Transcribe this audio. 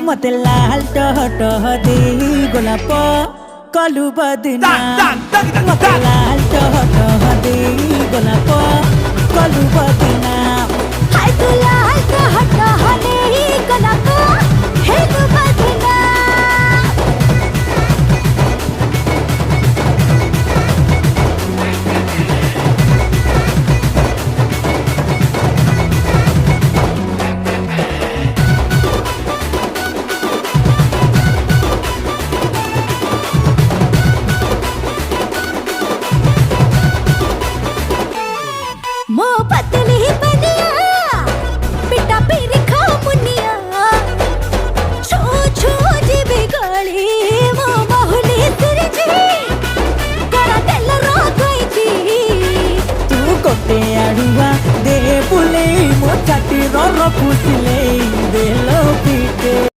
मते लाल टह टह दे गोलाप कलु बदना मते लाल टह टह दे गोलाप कलु बदना हाय तू लाल टह टह दे गोलाप हेलु बदना मो पतली बनिया पिटा पेरी खा मुनिया छो छो जी बिगड़ी मो बहुली सिरजी करा तेल रो गई जी तू गोटे आड़ुआ दे बुले मो छाती रो फुसिले दे लो पीटे।